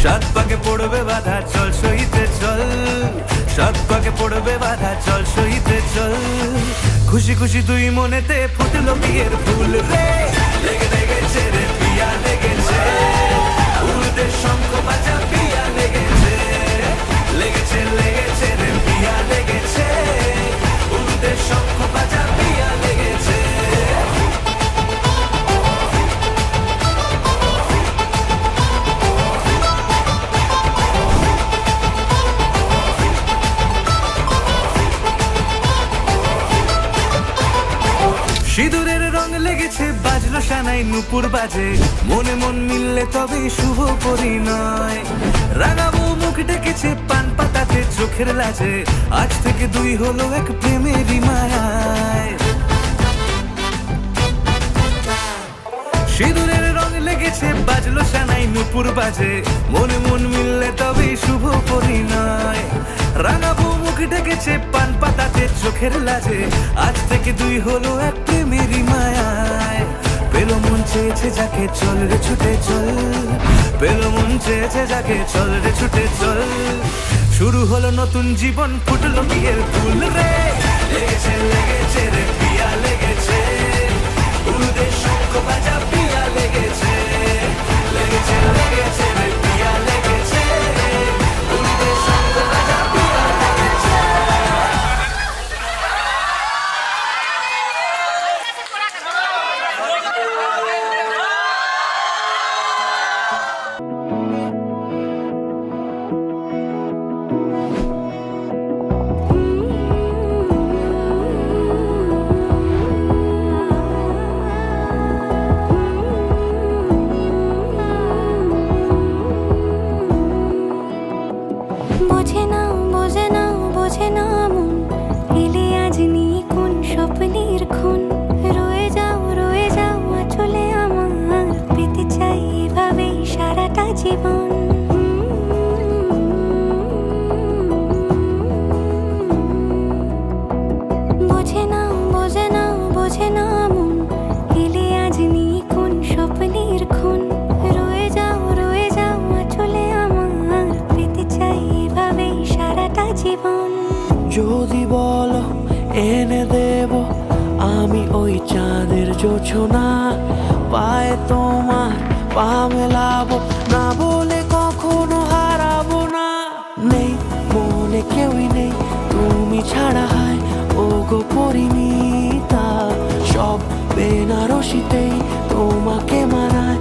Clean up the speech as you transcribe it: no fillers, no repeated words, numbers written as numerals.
সাত পাকে পড়বে বাধা, চল সইতে চল। সাত পাকে পড়বে বাধা, চল সইতে চল। খুশি খুশি দুই মনেতে ফুটলো বিয়ের ফুল রে। লেগে লেগেছে রে পিয়া লেগেছে, উলুদের শঙ্খ বাজা পিয়া লেগেছে। লেগেছে লেগেছে রে পিয়া লেগেছে, উলুদের শঙ্খ বাজা পিয়া লেগেছে। সিঁদুরের রং লেগেছে, বাজলো সানাই নুপুর বাজে। মনে মন মিললে তবে শুভ পরিণয়। রাঙাবো মুখ ডেকেছে পান পাতাতে চোখের লাজে। আজ থেকে দুই হলো এক প্রেমেরই মায়ায়। সিঁদুরের রং লেগেছে, বাজলো সানাই নুপুর বাজে। মনে মন মিললে তবে শুভ পরিণয়। রাঙাবো মুখ ডেকেছে পান পাতাতে চোখের লাজে। আজ থেকে দুই হলো এক প্রেমেরই মায়ায়। পেলো মন চেয়েছে যাকে, চল রে ছুটে চল। পেলো মন চেয়েছে যাকে, চল রে ছুটে চল। শুরু হলো নতুন জীবন, ফুটলো বিয়ের ফুল রে। লেগেছে লেগেছে রে পিয়া লেগেছে, উলুদের শঙ্খ বাজা পিয়া লেগেছে। লেগেছে লেগেছে রে পিয়া লেগেছে, উলুদের শঙ্খ বাজা পিয়া লেগেছে। বোঝে না বোঝে না বোঝে না মন, এলে আজ নিয়ে কোন স্বপ্নের খুন। রয়ে যাও চলে আমার, পেতে চাই এভাবেই সারাটা জীবন। বোঝে না বোঝে না বোঝে না মন, এলে আজ নিয়ে কোন স্বপ্নের খুন। রয়ে যাও চলে আমার, পেতে চাই এভাবেই সারাটা জীবন। যদি বলো এনে দেব আমি ওই চাঁদের জোছনা। পায়ে তোমার পা মেলাবো, না বলে কখনো হারাবো না। নেই মনে কেউই নেই তুমি ছাড়া, হয় ও গো পরিণীতা। সব বেনারসিতেই তোমাকে মানায়,